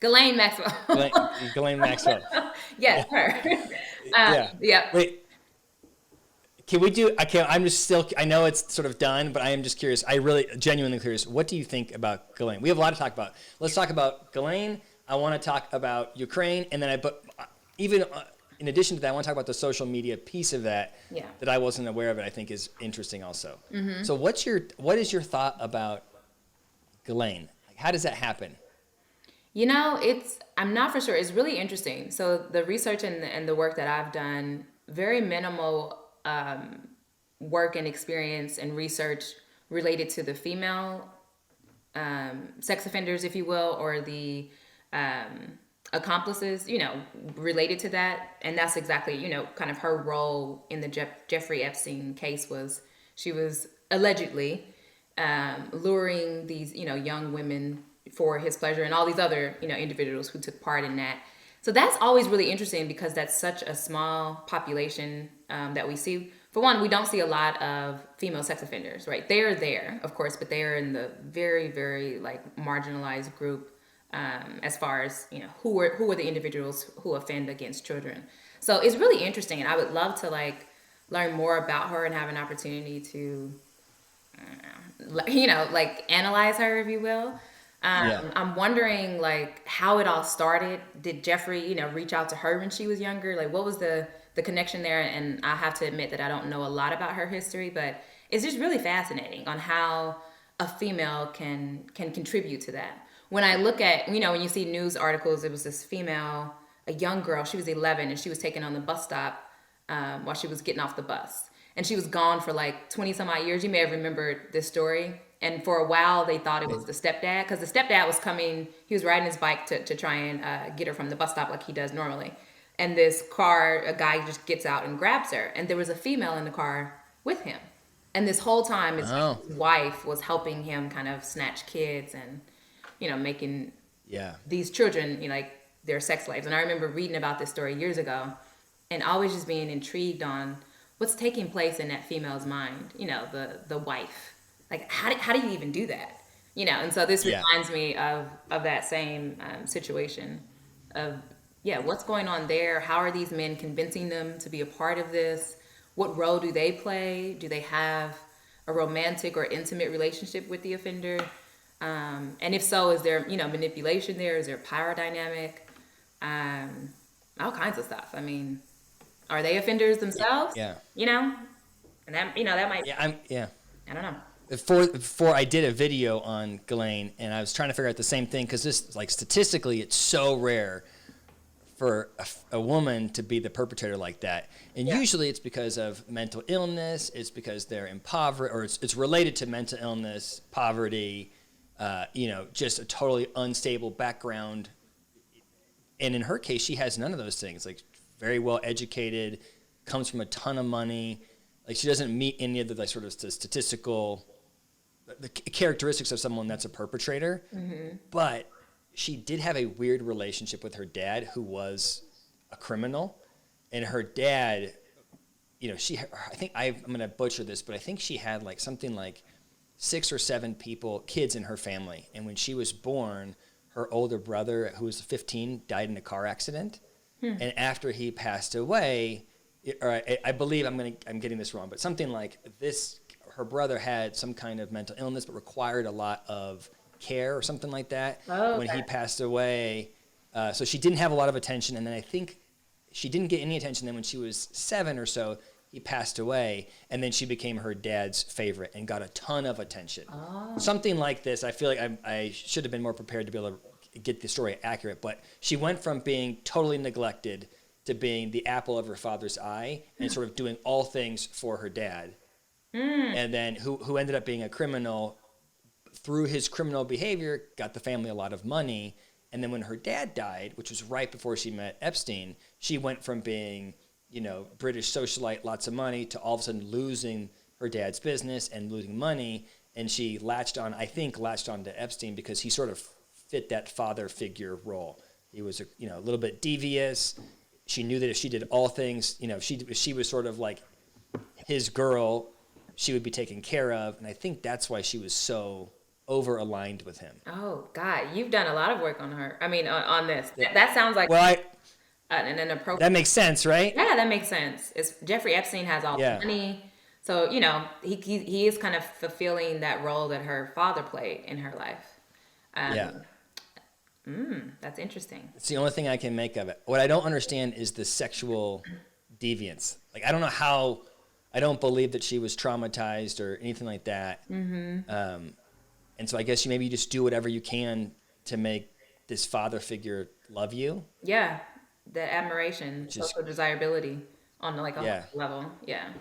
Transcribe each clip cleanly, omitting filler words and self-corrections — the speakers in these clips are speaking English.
Ghislaine Maxwell. Ghislaine Maxwell. Yes, Yeah. her. Yeah. Yep. Wait, can we do? I can't. I'm just still. I know it's sort of done, but I am just curious. I really genuinely curious. What do you think about Ghislaine? We have a lot to talk about. Let's talk about Ghislaine. I want to talk about Ukraine, and then but even in addition to that, I want to talk about the social media piece of that Yeah. that I wasn't aware of. It I think is interesting also. So what is your thought about Ghislaine? Like, how does that happen? I'm not for sure. It's really interesting. So the research and the work that I've done, very minimal work and experience and research related to the female sex offenders, if you will, or the accomplices, related to that. And that's exactly, kind of her role in the Jeffrey Epstein case was she was allegedly luring these, young women for his pleasure and all these other, individuals who took part in that. So that's always really interesting because that's such a small population that we see. For one, we don't see a lot of female sex offenders, right? They are there, of course, but they are in the very, very like marginalized group as far as who are the individuals who offend against children. So it's really interesting, and I would love to like learn more about her and have an opportunity to like analyze her, if you will. Yeah. I'm wondering like how it all started. Did Jeffrey, reach out to her when she was younger? Like what was the connection there? And I have to admit that I don't know a lot about her history, but it's just really fascinating on how a female can contribute to that. When I look at, when you see news articles, it was this female, a young girl, she was 11 and she was taken on the bus stop while she was getting off the bus. And she was gone for like 20 some odd years. You may have remembered this story. And for a while, they thought it was the stepdad because the stepdad was coming. He was riding his bike to try and get her from the bus stop like he does normally. And this car, a guy just gets out and grabs her. And there was a female in the car with him. And this whole time, his Oh. wife was helping him kind of snatch kids and, making Yeah. these children, like their sex slaves. And I remember reading about this story years ago and always just being intrigued on what's taking place in that female's mind, the wife. Like, how do you even do that? And so this Yeah. reminds me of that same situation of, yeah, what's going on there? How are these men convincing them to be a part of this? What role do they play? Do they have a romantic or intimate relationship with the offender? And if so, is there, manipulation there? Is there power dynamic? All kinds of stuff. I mean, are they offenders themselves? Yeah. And that might, Yeah. Yeah. I don't know. Before I did a video on Ghislaine, and I was trying to figure out the same thing because this, like, statistically, it's so rare for a woman to be the perpetrator like that, and Yeah. usually it's because of mental illness. It's because they're impoverished, or it's related to mental illness, poverty, just a totally unstable background. And in her case, she has none of those things. Like, very well educated, comes from a ton of money. Like, she doesn't meet any of the like sort of the statistical the characteristics of someone that's a perpetrator. Mm-hmm. But she did have a weird relationship with her dad, who was a criminal, and her dad, I think I'm going to butcher this, but I think she had like something like 6 or 7 kids in her family. And when she was born, her older brother, who was 15, died in a car accident. And after he passed away, or I believe I'm getting this wrong, but something like this, her brother had some kind of mental illness but required a lot of care or something like that. Oh, when okay. he passed away. So she didn't have a lot of attention, and then I think she didn't get any attention. Then when she was 7 or so, he passed away, and then she became her dad's favorite and got a ton of attention. Oh. Something like this. I feel like I should have been more prepared to be able to get the story accurate, but she went from being totally neglected to being the apple of her father's eye and sort of doing all things for her dad. And then who ended up being a criminal, through his criminal behavior, got the family a lot of money. And then when her dad died, which was right before she met Epstein, she went from being, British socialite, lots of money, to all of a sudden losing her dad's business and losing money. And she latched on to Epstein because he sort of fit that father figure role. He was, a little bit devious. She knew that if she did all things, she was sort of like his girl, she would be taken care of. And I think that's why she was so over aligned with him. Oh God, you've done a lot of work on her. I mean, on this. Yeah. That sounds like Well, an appropriate. that makes sense, right? Yeah, that makes sense. It's Jeffrey Epstein has all the Yeah. money, so he is kind of fulfilling that role that her father played in her life. Yeah. That's interesting. It's the only thing I can make of it. What I don't understand is the sexual deviance. Like, I don't know how. I don't believe that she was traumatized or anything like that. And so I guess maybe you just do whatever you can to make this father figure love you. Yeah, that admiration, social desirability on like a Yeah. whole level. Yeah,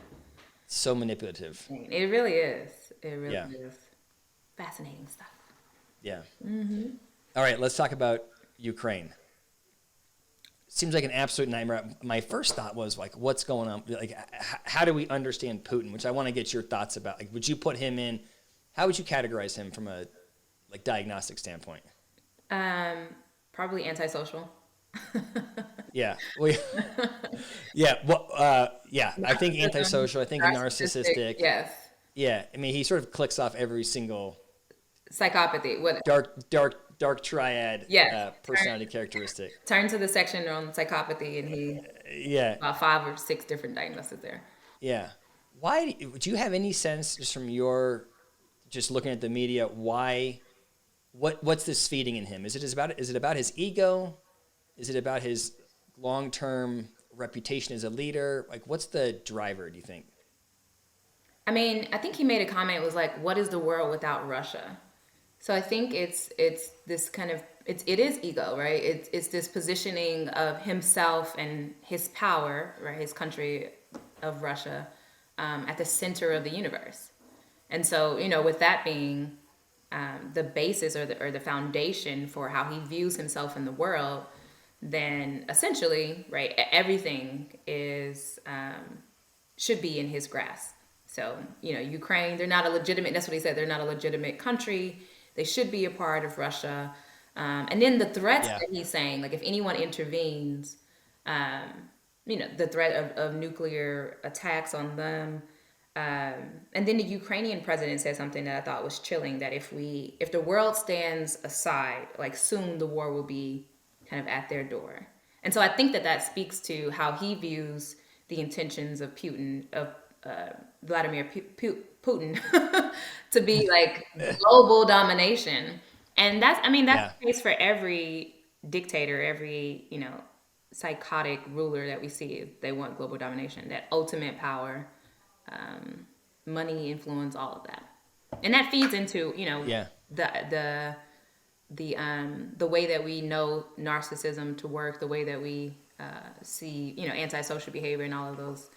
So manipulative. it really is. It really Yeah. is fascinating stuff. Yeah. All right, let's talk about Ukraine. Seems like an absolute nightmare. My first thought was like, what's going on? Like, how do we understand Putin? Which I want to get your thoughts about. Like, would you put him in? How would you categorize him from a like diagnostic standpoint? Probably antisocial. Yeah. Yeah. Well, yeah. I think antisocial. I think narcissistic. Yes. Yeah. I mean, he sort of clicks off every single Psychopathy. What? dark triad Yes. personality characteristic. Turn to the section on psychopathy, and he Yeah. about 5 or 6 different diagnoses there. Yeah. Why do you have any sense just from your just looking at the media what's this feeding in him? Is it about his ego? Is it about his long-term reputation as a leader? Like, what's the driver, do you think? I mean, I think he made a comment. It was like, "What is the world without Russia?" So I think it's this kind of it is ego, right? It's this positioning of himself and his power, right? His country of Russia at the center of the universe. And so, with that being the basis or the foundation for how he views himself in the world, then essentially, right, everything is should be in his grasp. So, Ukraine, they're not a legitimate. That's what he said. They're not a legitimate country. They should be a part of Russia. And then the threats that he's saying, like if anyone intervenes, the threat of nuclear attacks on them. And then the Ukrainian president said something that I thought was chilling, that if the world stands aside, like soon the war will be kind of at their door. And so I think that speaks to how he views the intentions of Vladimir Putin to be like global domination. And that's the case for every dictator, every, psychotic ruler that we see. They want global domination, that ultimate power, money, influence, all of that. And that feeds into, the way that we know narcissism to work, the way that we see, antisocial behavior and all of those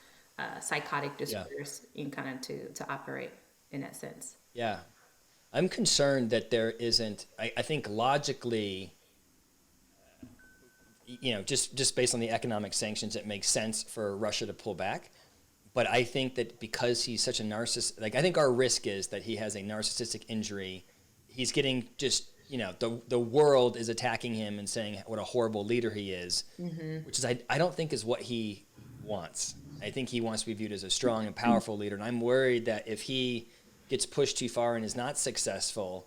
psychotic disorders in kind of to operate in that sense. Yeah. I'm concerned that there isn't, I think logically, just based on the economic sanctions, it makes sense for Russia to pull back. But I think that because he's such a narcissist, like I think our risk is that he has a narcissistic injury. He's getting just, the world is attacking him and saying what a horrible leader he is, which is, I don't think is what he wants. I think he wants to be viewed as a strong and powerful leader. And I'm worried that if he gets pushed too far and is not successful,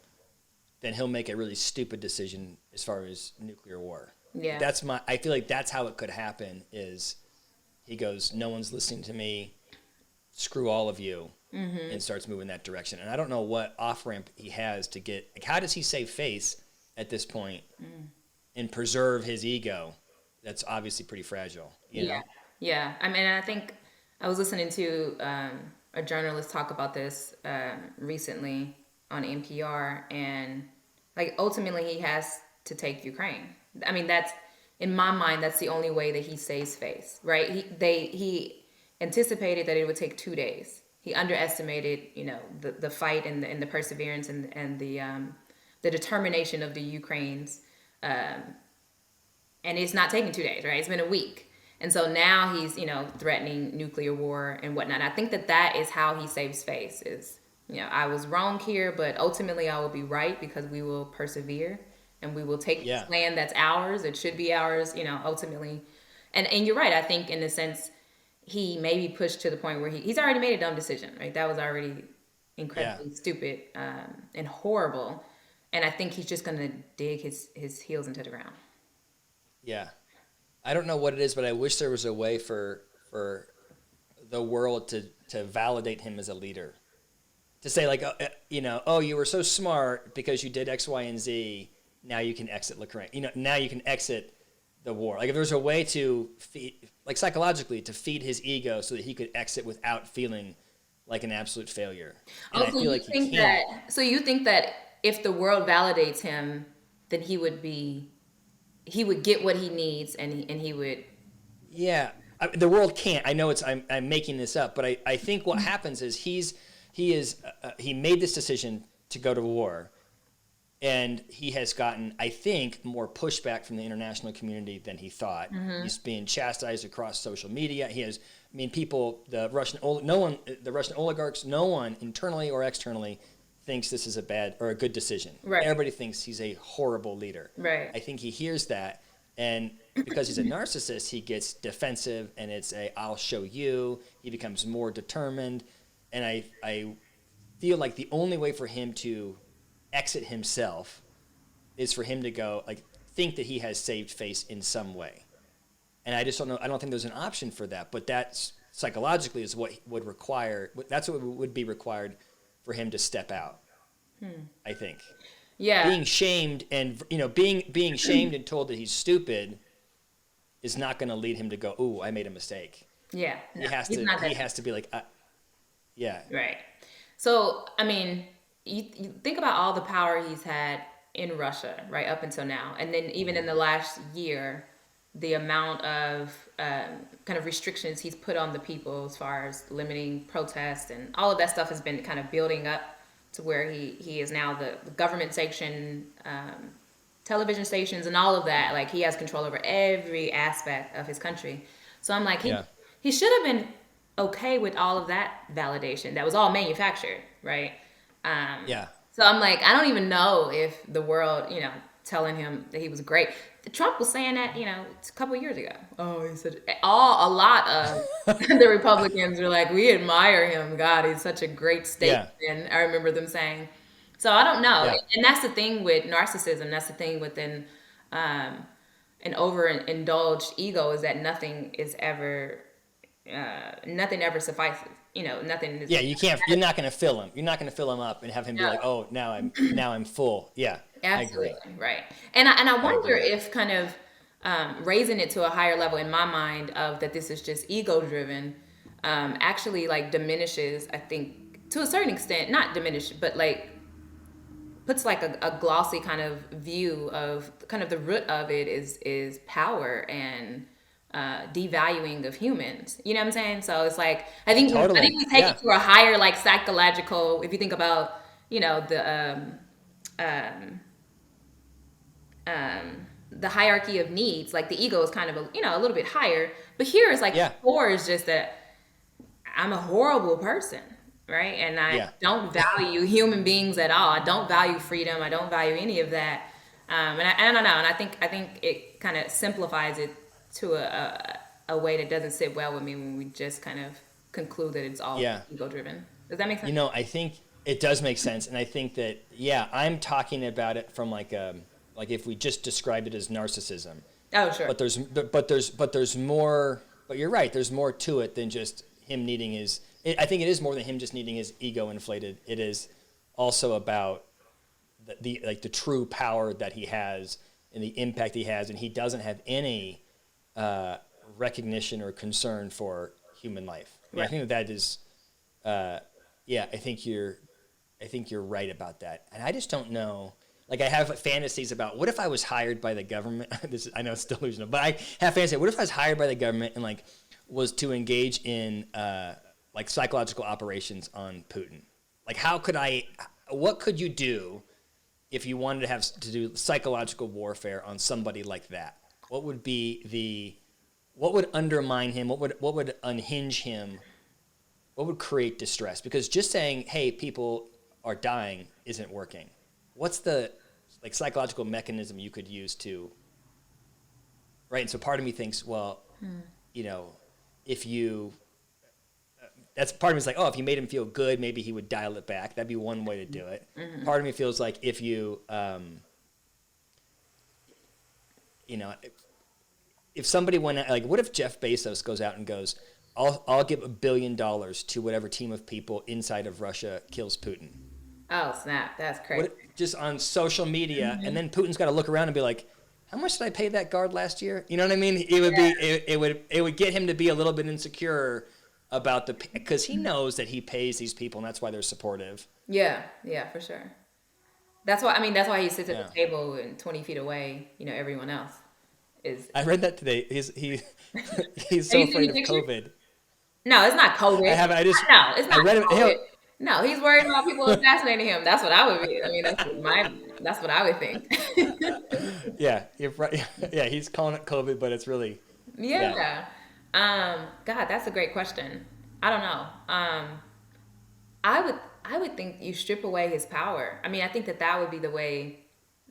then he'll make a really stupid decision as far as nuclear war. Yeah. I feel like that's how it could happen is he goes, no one's listening to me, screw all of you, and starts moving that direction. And I don't know what off-ramp he has to get, like, how does he save face at this point and preserve his ego? That's obviously pretty fragile. You know? Yeah. I mean, I think I was listening to a journalist talk about this recently on NPR, and like ultimately he has to take Ukraine. I mean, that's in my mind, that's the only way that he saves face, right? He anticipated that it would take 2 days. He underestimated, the fight and the perseverance and the determination of the Ukrainians, and it's not taking 2 days, right? It's been a week. And so now he's, threatening nuclear war and whatnot. I think that is how he saves face is, I was wrong here, but ultimately I will be right because we will persevere and we will take this land that's ours. It should be ours, ultimately. And you're right. I think in a sense, he may be pushed to the point where he's already made a dumb decision, right? That was already incredibly stupid and horrible. And I think he's just going to dig his heels into the ground. Yeah. I don't know what it is, but I wish there was a way for the world to validate him as a leader. To say like, oh, you were so smart because you did X, Y, and Z. Now you can exit Ukraine. Now you can exit the war. Like if there's a way to feed, like psychologically, to feed his ego so that he could exit without feeling like an absolute failure. And I feel like he can't. So you think that if the world validates him, then he would get what he needs, and he would. Yeah, the world can't. I know I'm making this up, but I think what happens is he made this decision to go to war, and he has gotten, I think, more pushback from the international community than he thought. Mm-hmm. He's being chastised across social media. People, the Russian oligarchs, no one internally or externally thinks this is a bad or a good decision. Right. Everybody thinks he's a horrible leader. Right. I think he hears that, and because he's a narcissist, he gets defensive, and it's I'll show you. He becomes more determined, and I feel like the only way for him to exit himself is for him to go think that he has saved face in some way. And I just don't know. I don't think there's an option for that. But that's psychologically is what would require. That's what would be required for him to step out. I think. Yeah. Being shamed and being shamed and told that he's stupid is not going to lead him to go, "Ooh, I made a mistake." Yeah. He has to be like, yeah. Right. So I mean, you think about all the power he's had in Russia, right, up until now, and then even in the last year, the amount of kind of restrictions he's put on the people as far as limiting protests and all of that stuff has been kind of building up to where he is now the government sanctioned television stations and all of that. Like he has control over every aspect of his country. So I'm like, he should have been okay with all of that validation. That was all manufactured, right? So I'm like, I don't even know if the world, telling him that he was great. Trump was saying that, a couple of years ago. Oh, he said a lot of the Republicans were like, we admire him. God, he's such a great statesman. Yeah. I remember them saying. So I don't know. Yeah. And that's the thing with narcissism. That's the thing within an overindulged ego is that nothing ever suffices. Nothing is. Yeah, you can't. You're not going to fill him. You're not going to fill him up and have him be like, "Oh, now I'm full." Yeah, absolutely. I agree. Right. And I wonder if kind of raising it to a higher level in my mind of that this is just ego driven, actually diminishes. I think to a certain extent, not diminish, but puts a glossy kind of view of kind of the root of it is power and. Devaluing of humans, you know what I'm saying? So it's I think we take it to a higher psychological. If you think about the hierarchy of needs, the ego is kind of a little bit higher, but here is core is just that I'm a horrible person, right? And I don't value human beings at all. I don't value freedom. I don't value any of that. And I don't know. And I think it kind of simplifies it to a way that doesn't sit well with me when we just kind of conclude that it's all ego driven. Does that make sense? I think it does make sense, and I think that I'm talking about it from if we just described it as narcissism. Oh, sure. But there's more. But you're right. There's more to it than just him needing his. I think it is more than him just needing his ego inflated. It is also about the true power that he has and the impact he has, and he doesn't have any recognition or concern for human life. Right. I think that is, I think you're right about that. And I just don't know. I have fantasies about what if I was hired by the government. I know it's delusional, but I have fantasies. What if I was hired by the government and was to engage in psychological operations on Putin? What could you do if you wanted to do psychological warfare on somebody like that? What would undermine him? What would unhinge him? What would create distress? Because just saying, "Hey, people are dying," isn't working. What's the psychological mechanism you could use to? Right, and so part of me thinks, well, if you that's part of me is like, oh, if you made him feel good, maybe he would dial it back. That'd be one way to do it. Part of me feels like if you, you know, if somebody went out, like, what if Jeff Bezos goes out and goes, I'll give $1 billion to whatever team of people inside of Russia kills Putin. Oh snap! That's crazy. Just on social media, and then Putin's got to look around and be like, how much did I pay that guard last year? You know what I mean? It would be it would get him to be a little bit insecure about because he knows that he pays these people and that's why they're supportive. Yeah, for sure. That's why he sits at the table and 20 feet away. You know, everyone else is. I read that today. He's so afraid of COVID. No, it's not COVID. No, it's not. I read COVID. No, he's worried about people assassinating him. That's what I would be. I mean, that's what I would think. Yeah, you're right. Yeah, he's calling it COVID, but it's really. Yeah. God, that's a great question. I don't know. I would think you strip away his power. I mean, I think that would be the way.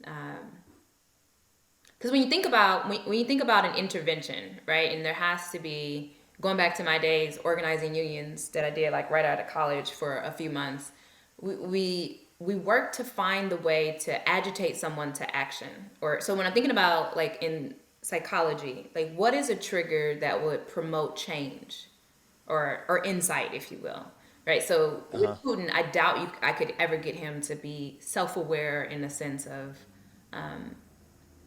Because when you think about an intervention, right, and there has to be, going back to my days organizing unions that I did like right out of college for a few months, we work to find the way to agitate someone to action. So when I'm thinking about like in psychology, like what is a trigger that would promote change or insight, if you will, right? So with Putin, I doubt I could ever get him to be self-aware in the sense of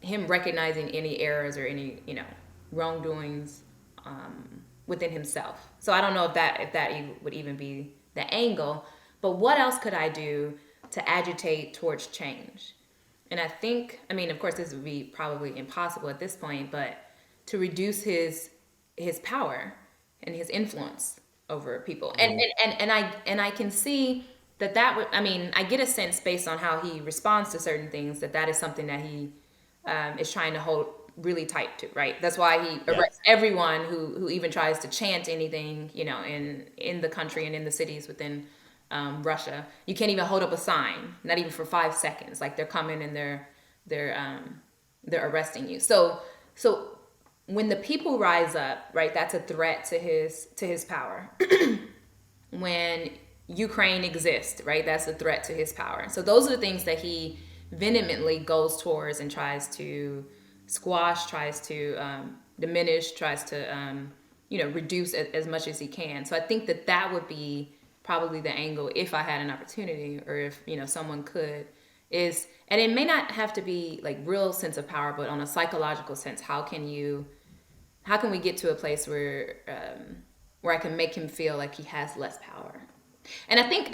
him recognizing any errors or any, you know, wrongdoings within himself. So I don't know if that would even be the angle, but what else could I do to agitate towards change? And I think, I mean, of course, this would be probably impossible at this point, but to reduce his power and his influence over people. And I can see that would, I mean, I get a sense based on how he responds to certain things that is something that he is trying to hold really tight to, right? That's why he arrests everyone who even tries to chant anything, you know, in the country and in the cities within Russia. You can't even hold up a sign, not even for 5 seconds. Like they're coming and they're arresting you. So when the people rise up, right, that's a threat to his power. When Ukraine exists, right, that's a threat to his power. So those are the things that he vehemently goes towards and tries to squash, tries to diminish, tries to reduce as much as he can. So I think that would be probably the angle if I had an opportunity, or if, you know, someone could, is, and it may not have to be like real sense of power, but on a psychological sense, how can we get to a place where I can make him feel like he has less power? And I think,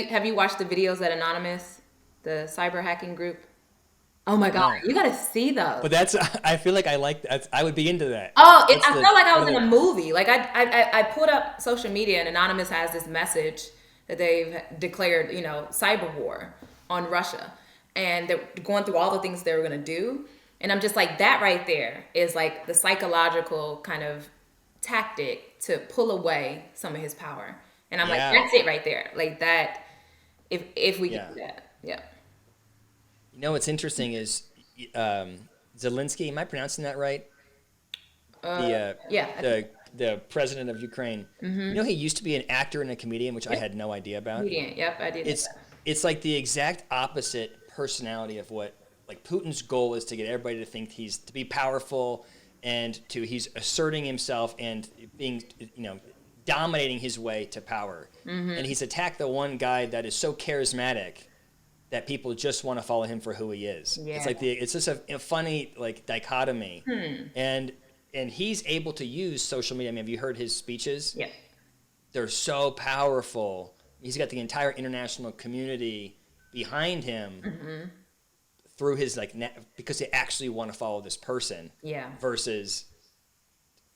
have you watched the videos that Anonymous, the cyber hacking group? Oh my God, you gotta see those. But I feel like I would be into that. Oh, I felt like I was in a movie. Like I pulled up social media and Anonymous has this message that they've declared, you know, cyber war on Russia. And they're going through all the things they were gonna do. And I'm just like, that right there is like the psychological kind of tactic to pull away some of his power. And I'm like, that's it right there. Like that, if we can do that. Yeah. You know what's interesting is Zelensky. Am I pronouncing that right? The president of Ukraine. Mm-hmm. You know, he used to be an actor and a comedian, which I had no idea about. Comedian, yep, I did. It's like the exact opposite personality of what, like, Putin's goal is to get everybody to think to be powerful, and he's asserting himself and being, you know, dominating his way to power. Mm-hmm. And he's attacked the one guy that is so charismatic that people just want to follow him for who he is. Yeah. It's just a funny, like, dichotomy. And he's able to use social media. I mean, have you heard his speeches? Yeah. They're so powerful. He's got the entire international community behind him through his, like, because they actually want to follow this person. Yeah. Versus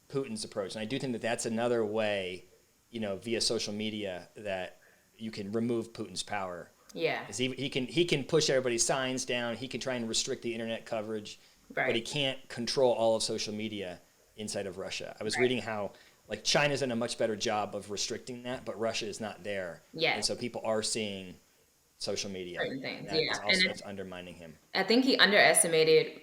Putin's approach. And I do think that that's another way, you know, via social media, that you can remove Putin's power. Yeah. He can push everybody's signs down. He can try and restrict the internet coverage, but he can't control all of social media inside of Russia. I was reading how, like, China's done a much better job of restricting that, but Russia is not there. Yeah. And so people are seeing social media. Certain things. It's undermining him. I think he underestimated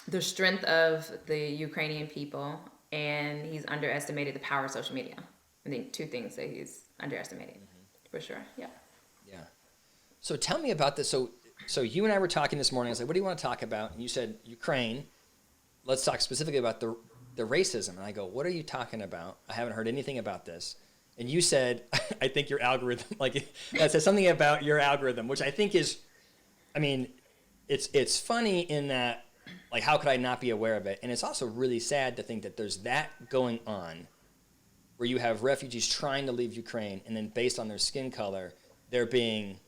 the strength of the Ukrainian people, and he's underestimated the power of social media. I think two things that he's underestimating, for sure. Yeah. Yeah. So tell me about this. So you and I were talking this morning. I was like, what do you want to talk about? And you said Ukraine. Let's talk specifically about the racism. And I go, what are you talking about? I haven't heard anything about this. And you said, I think your algorithm, like that says something about your algorithm, which I think is, I mean, it's funny in that, like, how could I not be aware of it? And it's also really sad to think that there's that going on where you have refugees trying to leave Ukraine, and then based on their skin color, they're being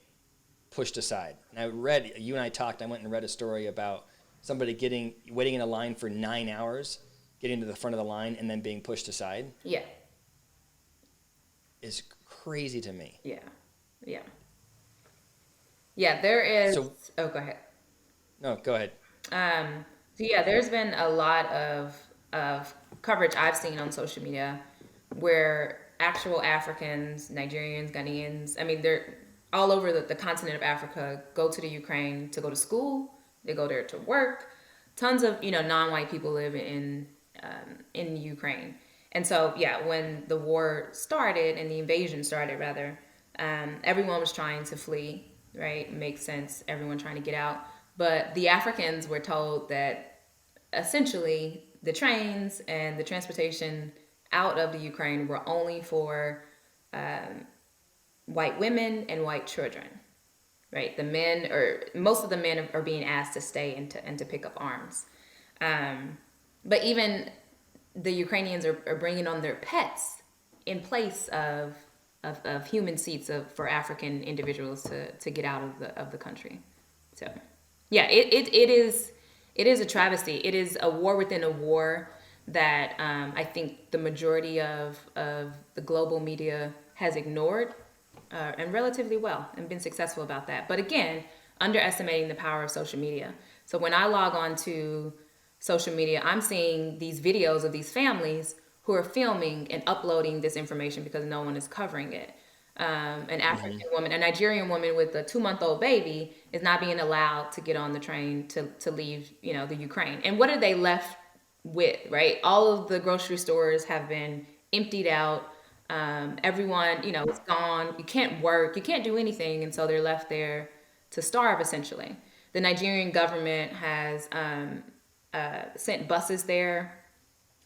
pushed aside. And I read, you and I talked, I went and read a story about somebody waiting in a line for 9 hours, getting to the front of the line, and then being pushed aside. Yeah. Is crazy to me. Yeah. Yeah. Yeah, there is. So, oh, go ahead. No, go ahead. So yeah, there's been a lot of coverage I've seen on social media where actual Africans, Nigerians, Ghanaians, I mean, they're all over the continent of Africa, go to the Ukraine to go to school. They go there to work. Tons of, non-white people live in Ukraine. And so, yeah, when the war started and the invasion started, rather, everyone was trying to flee, right? Makes sense. Everyone trying to get out. But the Africans were told that essentially the trains and the transportation out of the Ukraine were only for white women and white children, right? The men, or most of the men, are being asked to stay and to pick up arms. But even the Ukrainians are bringing on their pets in place of human seats for African individuals to get out of the country. So, yeah, it is a travesty. It is a war within a war that I think the majority of the global media has ignored, and relatively well, and been successful about that. But again, underestimating the power of social media. So when I log on to social media, I'm seeing these videos of these families who are filming and uploading this information because no one is covering it. An African woman, a Nigerian woman with a 2-month-old baby is not being allowed to get on the train to leave, the Ukraine. And what are they left with, right? All of the grocery stores have been emptied out. Everyone, is gone. You can't work. You can't do anything. And so they're left there to starve, essentially. The Nigerian government has sent buses there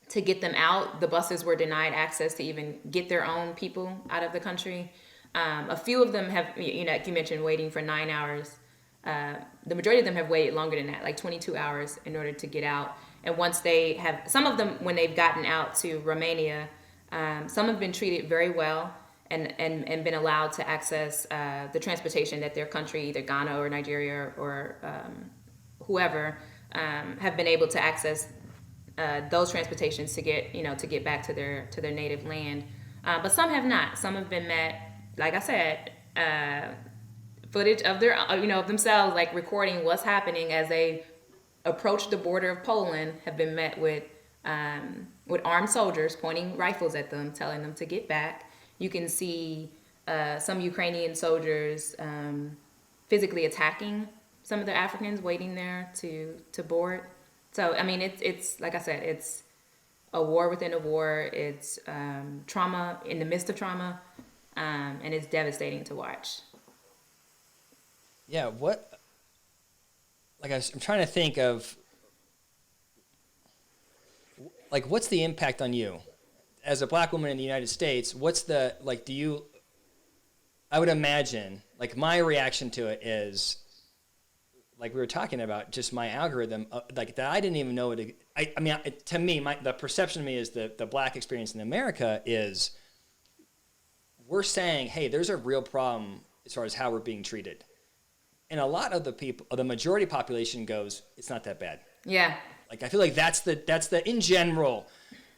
to get them out. The buses were denied access to even get their own people out of the country. A few of them have, like you mentioned, waiting for 9 hours. The majority of them have waited longer than that, like 22 hours in order to get out. And once they have, some of them, when they've gotten out to Romania, some have been treated very well and been allowed to access the transportation that their country, either Ghana or Nigeria or whoever, have been able to access those transportations to get back to their native land. But some have not. Some have been met, like I said, footage of their, of themselves, like recording what's happening as they approach the border of Poland, have been met with armed soldiers pointing rifles at them, telling them to get back. You can see some Ukrainian soldiers physically attacking some of the Africans waiting there to board. So, I mean, it's like I said, it's a war within a war. It's trauma in the midst of trauma, and it's devastating to watch. Yeah, I'm trying to think of, like, what's the impact on you? As a black woman in the United States, I would imagine, like, my reaction to it is, like we were talking about, just my algorithm, like that I didn't even know it. To me, the perception of me is the black experience in America is we're saying, hey, there's a real problem as far as how we're being treated. And a lot of the majority population goes, it's not that bad. Yeah. Like, I feel like that's the in general.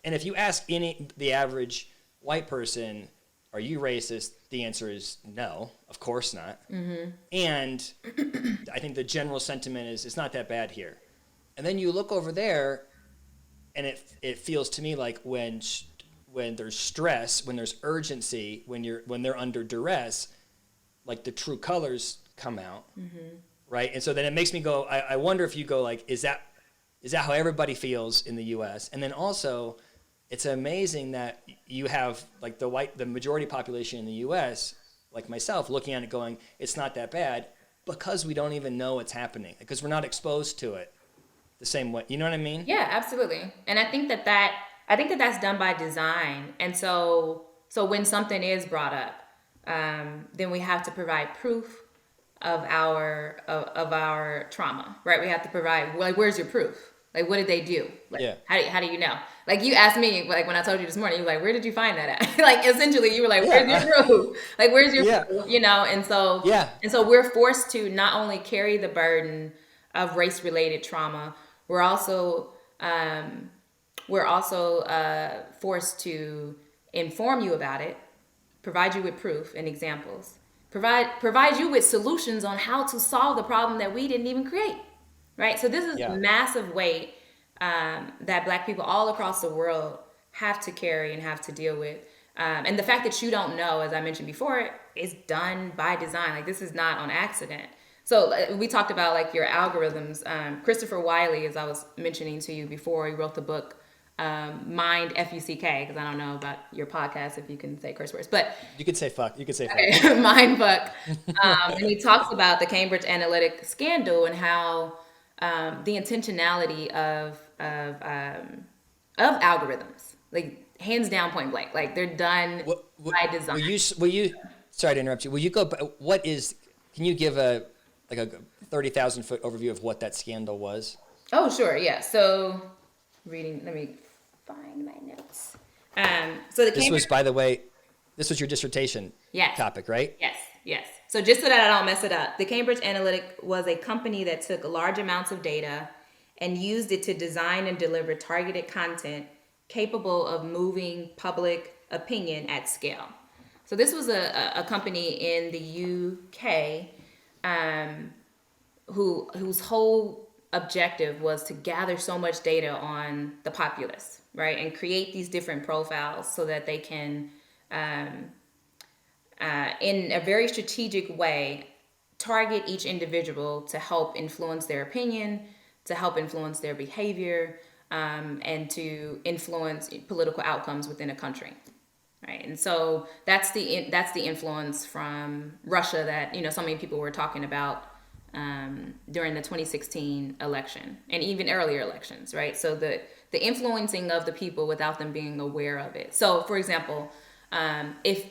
And if you ask the average white person, are you racist? The answer is no, of course not. Mm-hmm. And I think the general sentiment is it's not that bad here. And then you look over there, and it feels to me like when there's stress, when there's urgency, when they're under duress, like the true colors come out, right? And so then it makes me go, I wonder if you go like, is that how everybody feels in the U.S.? And then also, it's amazing that you have like the majority population in the U.S., like myself, looking at it going, it's not that bad, because we don't even know what's happening, because we're not exposed to it the same way. You know what I mean? Yeah, absolutely. And I think that that's done by design. And so when something is brought up, then we have to provide proof of our trauma, right? We have to provide, like, where's your proof? Like, what did they do? Like, Yeah. how do you know? Like, you asked me, like, when I told you this morning, you were like, where did you find that at? Like, essentially, you were like, where's Yeah. your proof? Like, where's your Yeah. proof? You know, Yeah. and so we're forced to not only carry the burden of race-related trauma, we're also forced to inform you about it, provide you with proof and examples, provide you with solutions on how to solve the problem that we didn't even create, right? So this is Yeah. massive weight that Black people all across the world have to carry and have to deal with. And the fact that you don't know, as I mentioned before, is done by design. Like, this is not on accident. So we talked about like your algorithms. Christopher Wiley, as I was mentioning to you before, he wrote the book Mind Fuck, because I don't know about your podcast if you can say curse words, but You could say fuck. You could say fuck. okay, Mind Fuck. And he talks about the Cambridge Analytic scandal and how the intentionality of algorithms, like hands down, point blank, like they're done by design. Will you? Sorry to interrupt you. Will you go? Can you give a 30,000-foot overview of what that scandal was? Oh, sure, yeah. So, let me find my notes. So This was, by the way, this was your dissertation Yes. topic, right? Yes. So just so that I don't mess it up, the Cambridge Analytic was a company that took large amounts of data and used it to design and deliver targeted content capable of moving public opinion at scale. So this was a company in the UK whose whole objective was to gather so much data on the populace, right, and create these different profiles so that they can, in a very strategic way, target each individual to help influence their opinion, to help influence their behavior, and to influence political outcomes within a country. Right, and so that's the influence from Russia that so many people were talking about during the 2016 election and even earlier elections, right? So the influencing of the people without them being aware of it. So, for example, if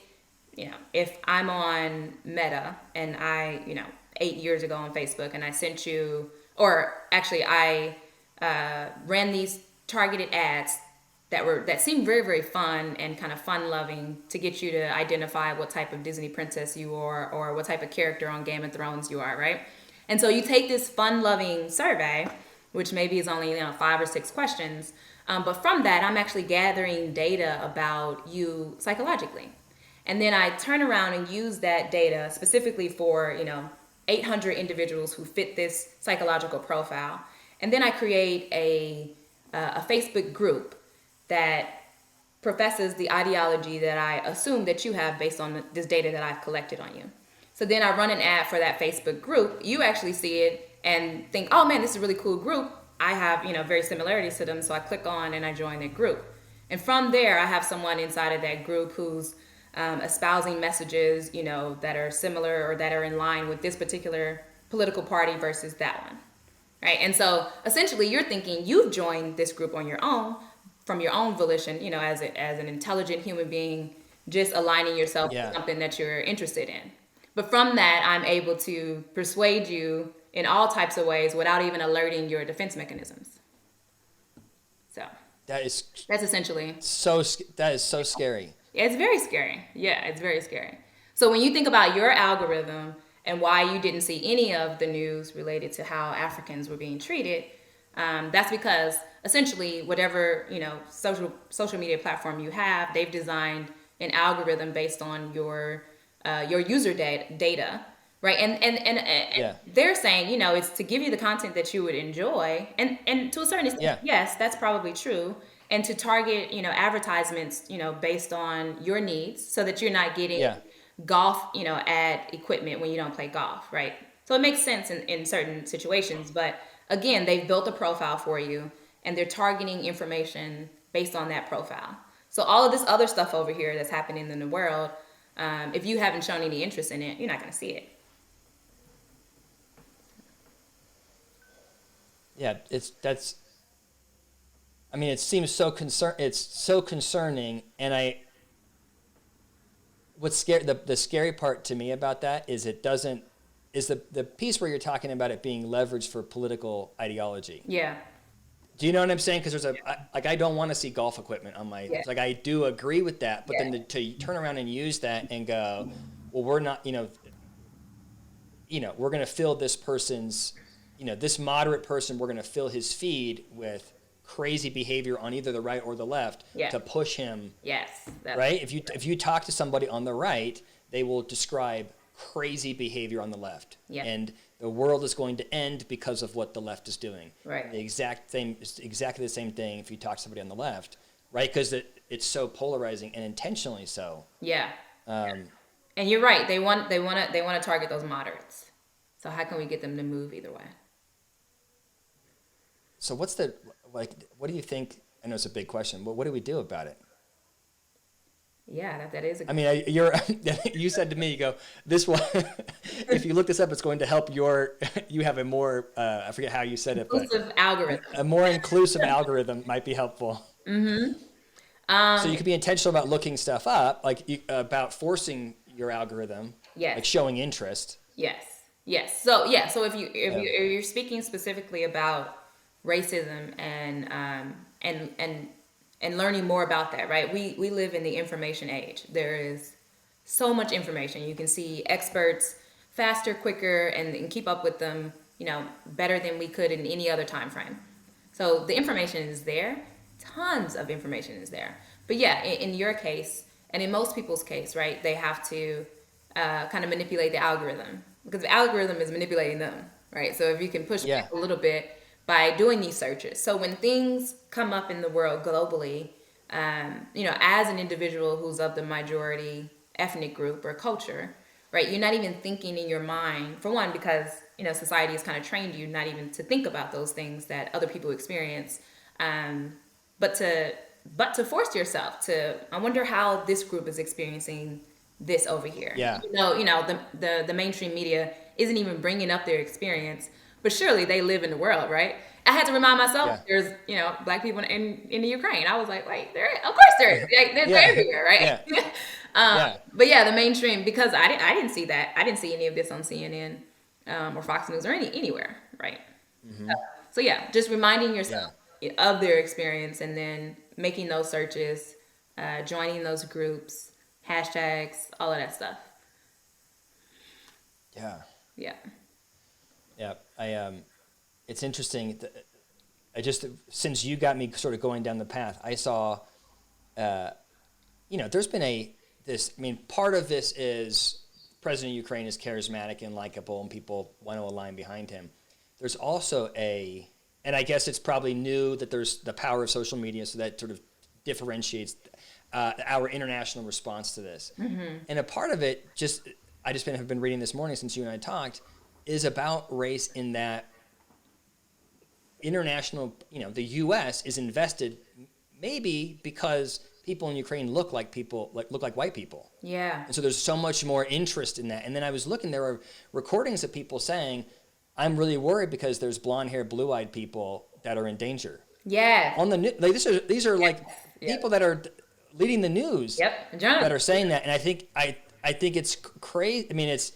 I'm on Meta and I 8 years ago on Facebook and I sent you, or actually I ran these targeted ads that seemed very, very fun and kind of fun-loving to get you to identify what type of Disney princess you are or what type of character on Game of Thrones you are, right? And so you take this fun-loving survey, which maybe is only 5 or 6 questions, but from that, I'm actually gathering data about you psychologically. And then I turn around and use that data specifically for 800 individuals who fit this psychological profile. And then I create a Facebook group that professes the ideology that I assume that you have based on this data that I've collected on you. So then I run an ad for that Facebook group. You actually see it and think, oh man, this is a really cool group. I have, very similarities to them. So I click on and I join that group. And from there, I have someone inside of that group who's espousing messages, that are similar or that are in line with this particular political party versus that one. Right. And so essentially you're thinking you've joined this group on your own, from your own volition, as an intelligent human being, just aligning yourself with something that you're interested in. But from that, I'm able to persuade you in all types of ways without even alerting your defense mechanisms. So that's essentially that is so scary. It's very scary. Yeah, it's very scary. So when you think about your algorithm and why you didn't see any of the news related to how Africans were being treated, that's because essentially whatever social media platform you have, they've designed an algorithm based on your user data, right? And they're saying it's to give you the content that you would enjoy, and to a certain extent, yes, that's probably true, and to target advertisements based on your needs, so that you're not getting golf ad equipment when you don't play golf, right? So it makes sense in certain situations, but again, they've built a profile for you and they're targeting information based on that profile. So all of this other stuff over here that's happening in the world, if you haven't shown any interest in it, you're not going to see it. Yeah, I mean, it seems so it's so concerning, and what's scary, the scary part to me about that is the piece where you're talking about it being leveraged for political ideology. Yeah. Do you know what I'm saying? Because I don't want to see golf equipment on my, Yeah. like, I do agree with that, but Yeah. then to turn around and use that and go, well, we're not, we're going to fill this person's, this moderate person, we're going to fill his feed with crazy behavior on either the right or the left to push him. Yes. Right? If you talk to somebody on the right, they will describe crazy behavior on the left. Yeah. And the world is going to end because of what the left is doing. Right. Exactly the same thing if you talk to somebody on the left, right? Because it's so polarizing and intentionally so. Yeah. And you're right. They want to target those moderates. So how can we get them to move either way? So what do you think? I know it's a big question, but what do we do about it? Yeah, that is. I mean, you said to me, you go, this one, if you look this up, it's going to help you have a more, I forget how you said it, but inclusive algorithm. A more inclusive algorithm might be helpful. Mm-hmm. So you could be intentional about looking stuff up, about forcing your algorithm, like showing interest. Yes. So if you're speaking specifically about racism and learning more about that, right? We live in the information age. There is so much information. You can see experts faster, quicker, and keep up with them, better than we could in any other time frame. So the information is there. Tons of information is there. But yeah, in your case, and in most people's case, right, they have to kind of manipulate the algorithm because the algorithm is manipulating them, right? So if you can push back a little bit by doing these searches. So when things come up in the world globally, as an individual who's of the majority ethnic group or culture, right, you're not even thinking in your mind, for one, because, society has kind of trained you not even to think about those things that other people experience, but to force yourself to, I wonder how this group is experiencing this over here. Yeah. The mainstream media isn't even bringing up their experience, but surely they live in the world, right? I had to remind myself there's, black people in the Ukraine. I was like, wait, of course there is. Like, they're everywhere, right? Yeah. But yeah, the mainstream, because I didn't see that. I didn't see any of this on CNN or Fox News or anywhere, right? Mm-hmm. So yeah, just reminding yourself of their experience and then making those searches, joining those groups, hashtags, all of that stuff. Yeah. Yeah. Yeah, it's interesting. Since you got me sort of going down the path, I saw, there's been part of this is President of Ukraine is charismatic and likable and people want to align behind him. There's also and I guess it's probably new that there's the power of social media, so that sort of differentiates our international response to this. Mm-hmm. And a part of it, have been reading this morning since you and I talked, is about race in that international, the U.S. is invested maybe because people in Ukraine look like white people. Yeah. And so there's so much more interest in that. And then I was looking, there were recordings of people saying, I'm really worried because there's blonde-haired, blue-eyed people that are in danger. Yeah. On the these are like people that are leading the news. Yep. That are saying that, and I think it's crazy. I mean, it's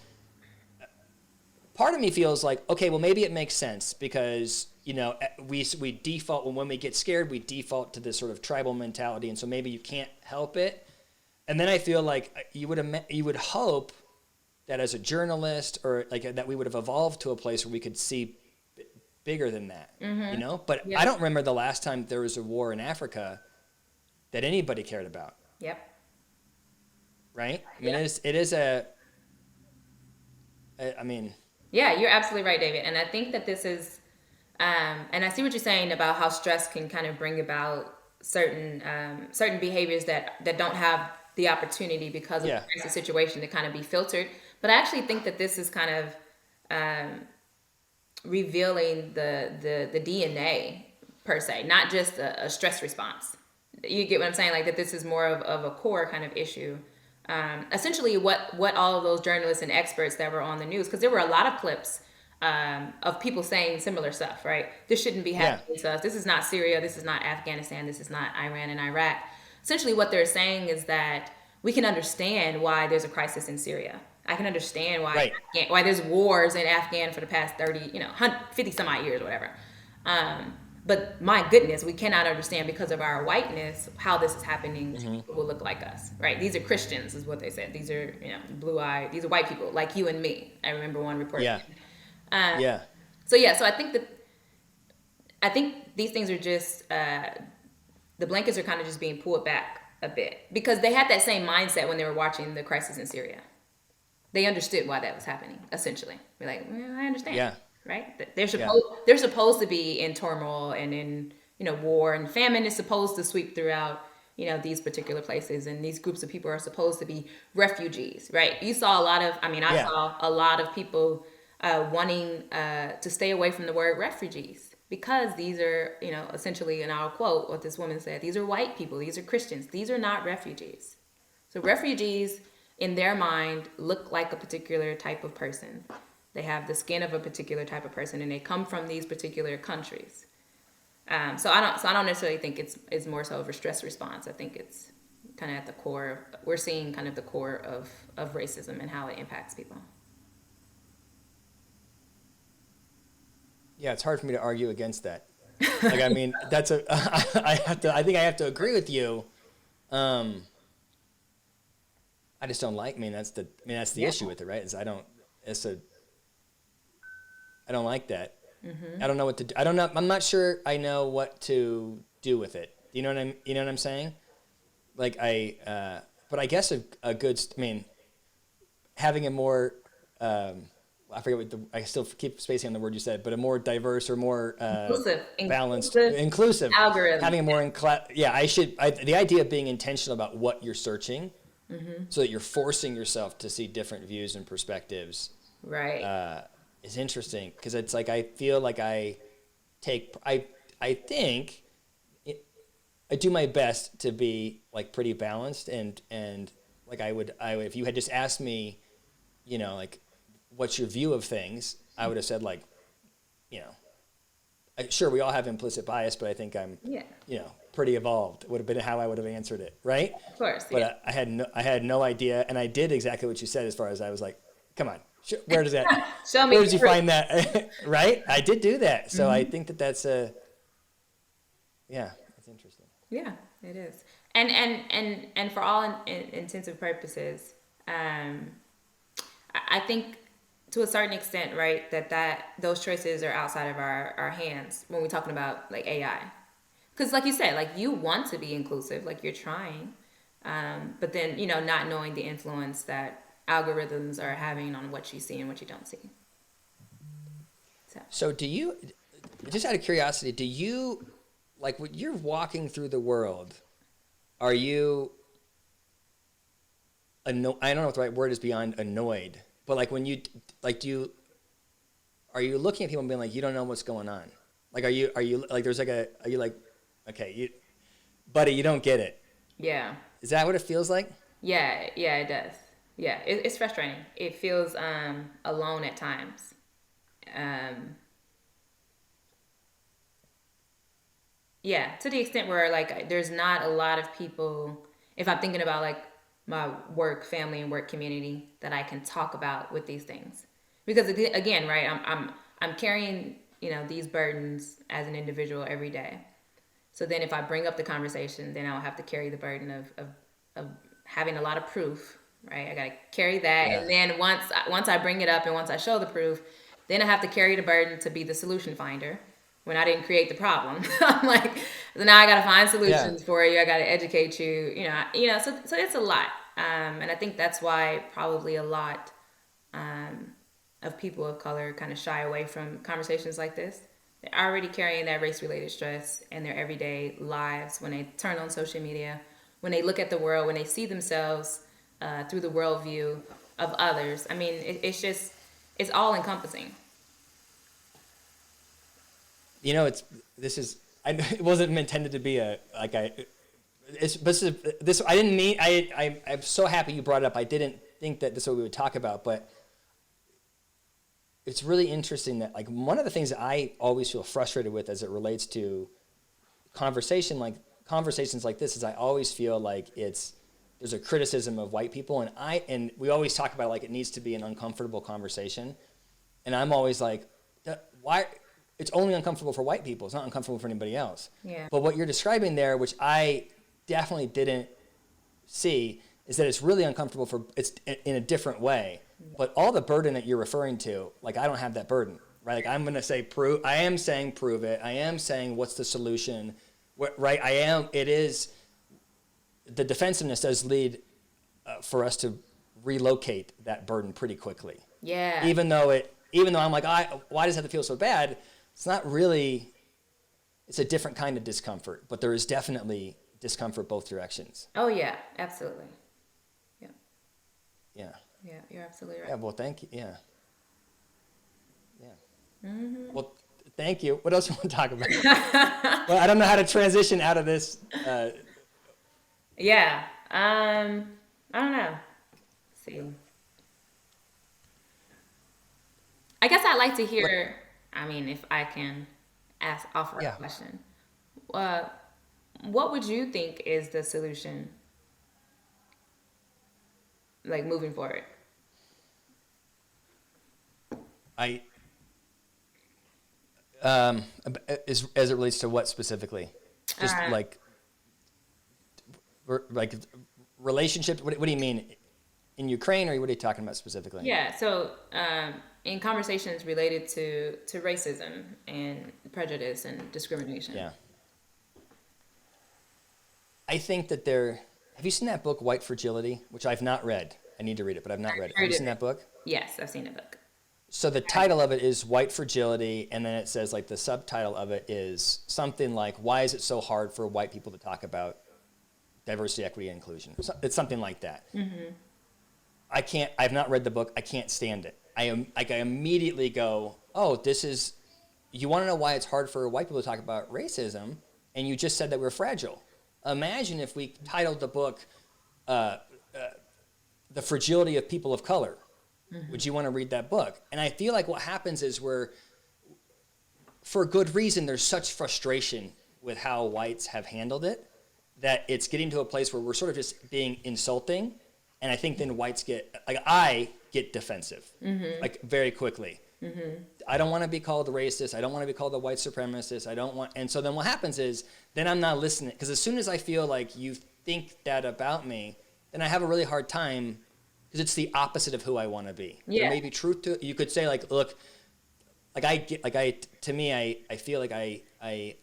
part of me feels like, okay, well, maybe it makes sense because, we default when we get scared, we default to this sort of tribal mentality. And so maybe you can't help it. And then I feel like you would hope that as a journalist or that we would have evolved to a place where we could see bigger than that, but I don't remember the last time there was a war in Africa that anybody cared about. Yep. Right? I mean, Yeah, you're absolutely right, David. And I think that this is, and I see what you're saying about how stress can kind of bring about certain behaviors that don't have the opportunity because of the situation to kind of be filtered. But I actually think that this is kind of revealing the DNA per se, not just a stress response You get what I'm saying? Like that this is more of a core kind of issue. Essentially, what all of those journalists and experts that were on the news, because there were a lot of clips of people saying similar stuff, right? This shouldn't be happening to us. This is not Syria. This is not Afghanistan. This is not Iran and Iraq. Essentially, what they're saying is that we can understand why there's a crisis in Syria. I can understand why there's wars in Afghan for the past 30, 50 some odd years or whatever. But my goodness, we cannot understand because of our whiteness how this is happening to people who look like us, right? These are Christians, is what they said. These are, blue-eyed. These are white people like you and me. I remember one report. Yeah. So I think these things are just the blankets are kind of just being pulled back a bit because they had that same mindset when they were watching the crisis in Syria. They understood why that was happening. Essentially, we're like, well, I understand. Yeah. Right? They're supposed to be in turmoil and in war, and famine is supposed to sweep throughout these particular places, and these groups of people are supposed to be refugees, right? You saw a lot of I saw a lot of people wanting to stay away from the word refugees because these are essentially, and I'll quote what this woman said, these are white people, these are Christians, these are not refugees. So refugees in their mind look like a particular type of person. They have the skin of a particular type of person, and they come from these particular countries. So I don't necessarily think it's more so of a stress response. I think it's kind of at the core. We're seeing kind of the core of racism and how it impacts people. Yeah, it's hard for me to argue against that. Like, I mean, I think I have to agree with you. I just don't like. That's the issue with it, right? I don't like that. Mm-hmm. I don't know what to do. I'm not sure I know what to do with it. You know what I'm saying? Like but I guess a good, having a more, I forget I still keep spacing on the word you said, but a more diverse or more balanced, inclusive algorithm. Having a more the idea of being intentional about what you're searching, so that you're forcing yourself to see different views and perspectives. Right. Is interesting because it's like I feel like I think I do my best to be like pretty balanced and like I would if you had just asked me, like what's your view of things, I would have said like, sure we all have implicit bias, but I think I'm pretty evolved. Would have been how I would have answered it, right? Of course. But I had no idea, and I did exactly what you said as far as I was like, come on. Where does that? Show me. Where did you find that? Right? I did do that, so I think that's it's interesting. Yeah, it is, and for all intents and purposes, I think to a certain extent, right, that those choices are outside of our hands when we're talking about like AI, because like you said, like you want to be inclusive, like you're trying, but then not knowing the influence that algorithms are having on what you see and what you don't see. So do you, just out of curiosity, like when you're walking through the world, are you, I don't know what the right word is beyond annoyed, but like when you, like are you looking at people and being like, you don't know what's going on? Like, are you like, are you like, okay, buddy, you don't get it. Yeah. Is that what it feels like? Yeah, it does. Yeah, it's frustrating. It feels alone at times. Yeah, to the extent where like there's not a lot of people, if I'm thinking about like my work, family and work community, that I can talk about with these things. Because again, right, I'm carrying, these burdens as an individual every day. So then if I bring up the conversation, then I'll have to carry the burden of having a lot of proof. Right, I gotta carry that, and then once I bring it up and once I show the proof, then I have to carry the burden to be the solution finder when I didn't create the problem. I'm like, so now I gotta find solutions for you. I gotta educate you. So it's a lot, and I think that's why probably a lot of people of color kind of shy away from conversations like this. They're already carrying that race-related stress in their everyday lives when they turn on social media, when they look at the world, when they see themselves through the worldview of others. It's all encompassing. It wasn't intended to be this I didn't mean, I'm so happy you brought it up. I didn't think that this is what we would talk about, but it's really interesting that like one of the things that I always feel frustrated with as it relates to conversations like this is I always feel like there's a criticism of white people, and we always talk about like it needs to be an uncomfortable conversation, and I'm always like, why? It's only uncomfortable for white people. It's not uncomfortable for anybody else. Yeah. But what you're describing there, which I definitely didn't see, is that it's really uncomfortable it's in a different way. But all the burden that you're referring to, like I don't have that burden, right? Like I'm going to say I am saying prove it. I am saying what's the solution, right? It is, the defensiveness does lead for us to relocate that burden pretty quickly. Yeah. Even though I'm like, why does it have to feel so bad? It's not really, it's a different kind of discomfort, but there is definitely discomfort both directions. Oh yeah, absolutely. Yeah. Yeah. Yeah, you're absolutely right. Yeah, well, thank you. Yeah. Yeah. Well, thank you. What else do you want to talk about? Well, I don't know how to transition out of this. Yeah. I don't know. Let's see. I guess I'd like to hear, I mean, if I can offer a question. What would you think is the solution, like moving forward? As it relates to what specifically? Just like relationships. What do you mean? In Ukraine, or what are you talking about specifically? Yeah. So in conversations related to racism and prejudice and discrimination. Yeah. I think that have you seen that book, White Fragility, which I've not read? I need to read it, but I've not read it. Have you seen that book? Yes, I've seen the book. So the title of it is White Fragility, and then it says like the subtitle of it is something like, why is it so hard for white people to talk about diversity, equity, and inclusion? It's something like that. Mm-hmm. I've not read the book. I can't stand it. I immediately go, oh, you want to know why it's hard for white people to talk about racism, and you just said that we're fragile. Imagine if we titled the book, The Fragility of People of Color. Mm-hmm. Would you want to read that book? And I feel like what happens is for good reason, there's such frustration with how whites have handled it that it's getting to a place where we're sort of just being insulting. And I think then whites I get defensive, like very quickly. Mm-hmm. I don't want to be called a racist. I don't want to be called a white supremacist. And so then what happens is, then I'm not listening. Because as soon as I feel like you think that about me, then I have a really hard time, because it's the opposite of who I want to be. Yeah. There may be truth to it. You could say like, look, I feel like I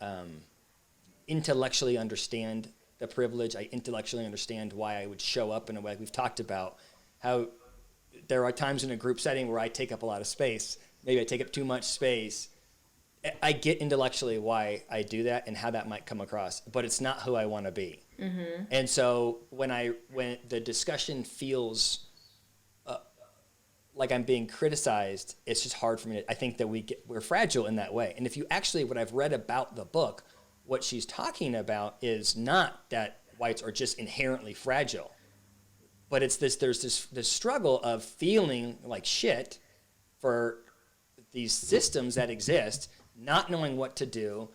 intellectually understand the privilege. I intellectually understand why I would show up in a way. We've talked about how there are times in a group setting where I take up a lot of space. Maybe I take up too much space. I get intellectually why I do that and how that might come across, but it's not who I want to be. Mm-hmm. And so when the discussion feels like I'm being criticized, it's just hard for me I think that we're fragile in that way. And if you actually, what I've read about the book, what she's talking about is not that whites are just inherently fragile, but there's this struggle of feeling like shit for these systems that exist, not knowing what to do,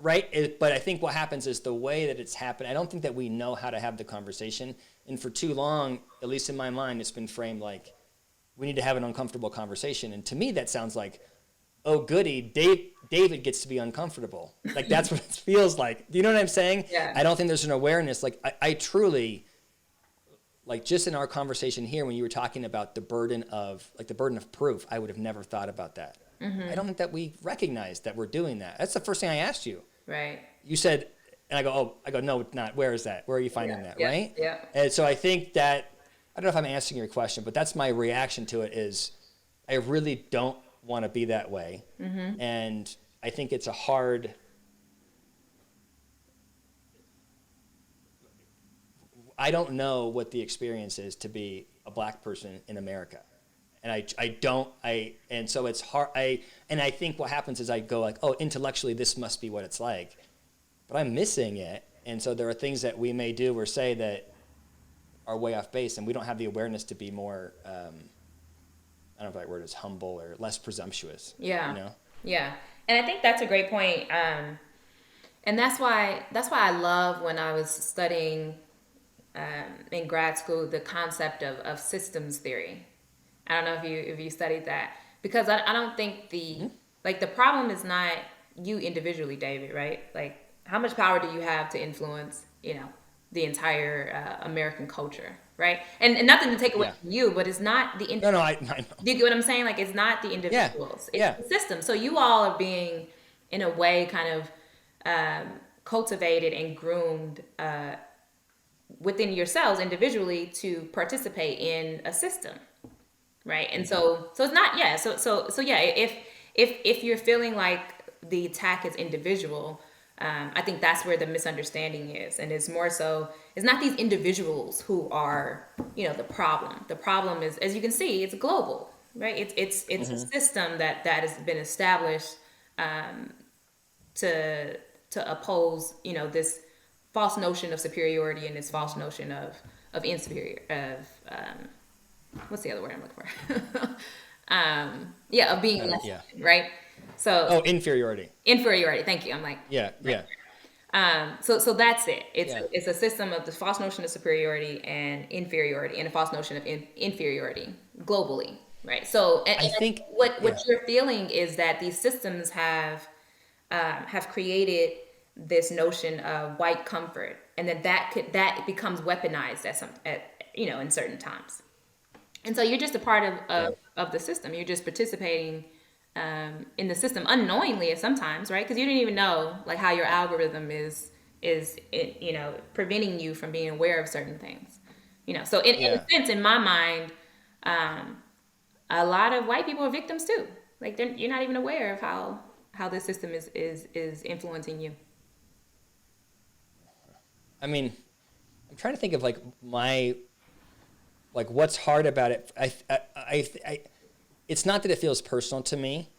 right? But I think what happens is the way that it's happened, I don't think that we know how to have the conversation. And for too long, at least in my mind, it's been framed like, we need to have an uncomfortable conversation. And to me, that sounds like, oh, goody, David gets to be uncomfortable. Like, that's what it feels like. Do you know what I'm saying? Yeah. I don't think there's an awareness. Like, I truly, like, just in our conversation here, when you were talking about the burden of proof, I would have never thought about that. Mm-hmm. I don't think that we recognize that we're doing that. That's the first thing I asked you. Right. You said, and I go, no, it's not. Where is that? Where are you finding that, right? Yeah. And so I think that, I don't know if I'm answering your question, but that's my reaction to it is I really don't want to be that way. Mm-hmm. And I think it's a hard, I don't know what the experience is to be a black person in America. And and so it's hard, and I think what happens is I go like, oh, intellectually this must be what it's like, but I'm missing it. And so there are things that we may do or say that are way off base, and we don't have the awareness to be more, I don't know if that word is humble or less presumptuous. Yeah. You know? Yeah. And I think that's a great point. And that's why I love when I was studying in grad school the concept of systems theory. I don't know if you studied that, because I don't think the problem is not you individually, David, right? Like, how much power do you have to influence, the entire American culture, right? And nothing to take away from you, but it's not the No, I know. do you get what I'm saying? Like, it's not the individuals, it's the system. So you all are being, in a way, kind of cultivated and groomed within yourselves individually to participate in a system, right? And so it's not, if you're feeling like the attack is individual, I think that's where the misunderstanding is. And it's more so, it's not these individuals who are, the problem. The problem is, as you can see, it's global, right? It's a system that has been established to oppose, this false notion of superiority and this false notion of what's the other word I'm looking for? Of being less than, right? So inferiority. Inferiority. Thank you. I'm like, yeah. So that's it. It's a system of the false notion of superiority and inferiority, and a false notion of inferiority globally, right? So and I think what you're feeling is that these systems have created this notion of white comfort, and that becomes weaponized in certain times. And so you're just a part of the system. You're just participating in the system unknowingly sometimes, right? Because you didn't even know like how your algorithm is preventing you from being aware of certain things. So in a sense, in my mind, a lot of white people are victims too. Like you're not even aware of how this system is influencing you. I mean, I'm trying to think of what's hard about it. It's not that it feels personal to me.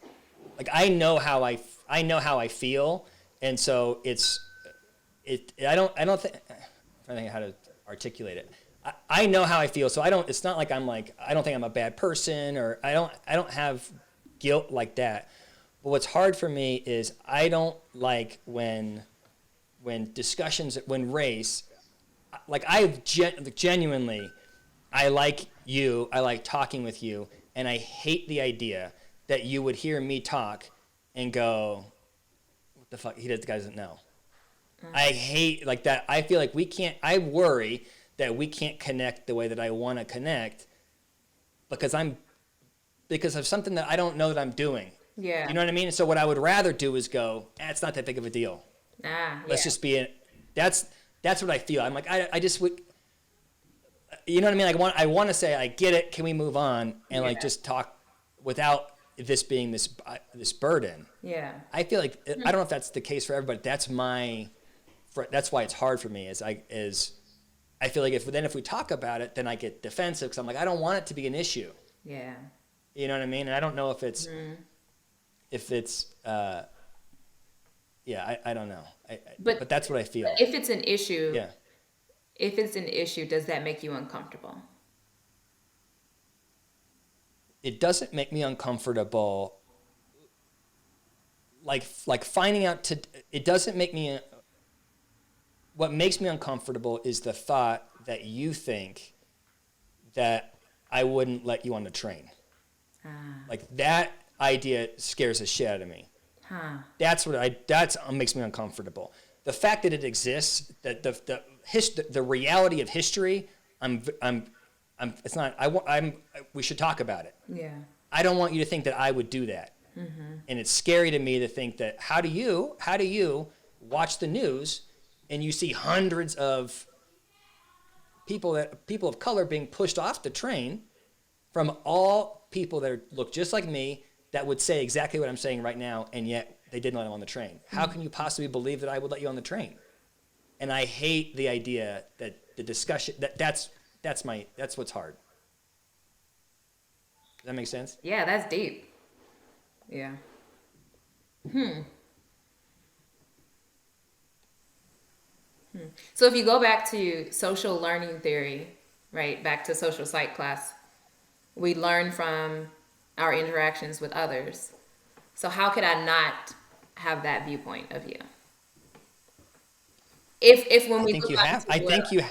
Like I know how I feel, and so I don't think. I'm trying to think how to articulate it. I know how I feel, so it's not like I don't think I'm a bad person, or I don't have guilt like that. But what's hard for me is I don't like when discussions, when race, like genuinely, I like you, I like talking with you, and I hate the idea that you would hear me talk and go, what the fuck, the guy doesn't know. I hate like that. I feel like I worry that we can't connect the way that I want to connect because of something that I don't know that I'm doing. Yeah. You know what I mean? And so what I would rather do is go, it's not that big of a deal. Let's just be it. That's what I feel. I'm like, I just would, you know what I mean? I want to say, I get it. Can we move on? And just talk without this being this burden. Yeah. I feel like, I don't know if that's the case for everybody. That's why it's hard for me is I feel like if we talk about it, then I get defensive because I'm like, I don't want it to be an issue. Yeah. You know what I mean? And I don't know if it's, I don't know. But that's what I feel. If it's an issue, does that make you uncomfortable? It doesn't make me uncomfortable. Like finding out it doesn't make me. What makes me uncomfortable is the thought that you think that I wouldn't let you on the train. Like that idea scares the shit out of me. That's what makes me uncomfortable. The fact that it exists, that the reality of history, it's not. We should talk about it. Yeah. I don't want you to think that I would do that. Mm-hmm. And it's scary to me to think that how do you watch the news and you see hundreds of people of color being pushed off the train from all people that look just like me that would say exactly what I'm saying right now, and yet they didn't let him on the train. How can you possibly believe that I would let you on the train? And I hate the idea that the discussion that's what's hard. Does that make sense? Yeah, that's deep. Yeah. So if you go back to social learning theory, right, back to social psych class, we learn from our interactions with others. So how could I not have that viewpoint of you? If when I we think look you out have. into I the think world, you.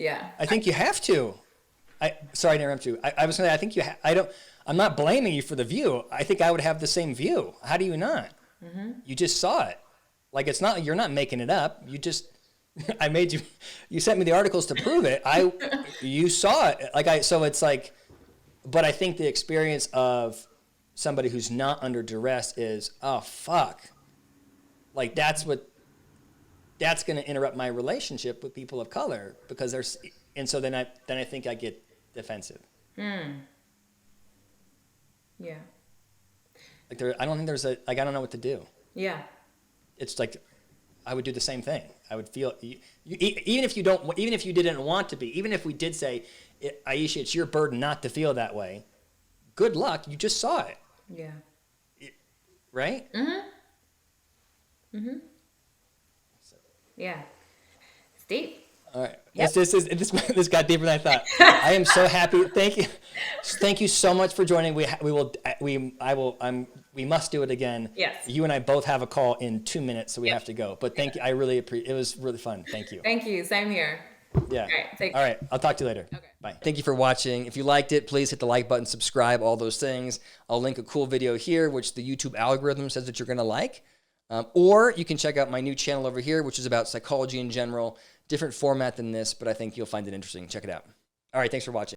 yeah, I think you have to. Sorry to interrupt you. I was going to say, I think you. I don't. I'm not blaming you for the view. I think I would have the same view. How do you not? You just saw it. Like, it's not. You're not making it up. You just. I made you. You sent me the articles to prove it. You saw it. So it's like. But I think the experience of somebody who's not under duress is, oh fuck. Like, that's going to interrupt my relationship with people of color, because there's. And so then I think I get defensive. yeah, Like, I don't think there's I don't know what to do. yeah, It's like, I would do the same thing. I would feel, even if you didn't want to be, even if we did say, Aisha, it's your burden not to feel that way. Good luck. You just saw it. yeah. Right? Yeah. It's deep. All right. Yep. This got deeper than I thought. I am so happy. Thank you so much for joining. We must do it again. Yes. You and I both have a call in 2 minutes, so we have to go. But thank you. I really appreciate. It was really fun. Thank you. Thank you. Same here. Yeah. All All right. I'll talk to you later. Okay. Bye. Thank you for watching. If you liked it, please hit the like button, subscribe, all those things. I'll link a cool video here, which the YouTube algorithm says that you're going to like. Or you can check out my new channel over here, which is about psychology in general. Different format than this, but I think you'll find it interesting. Check it out. All right. Thanks for watching.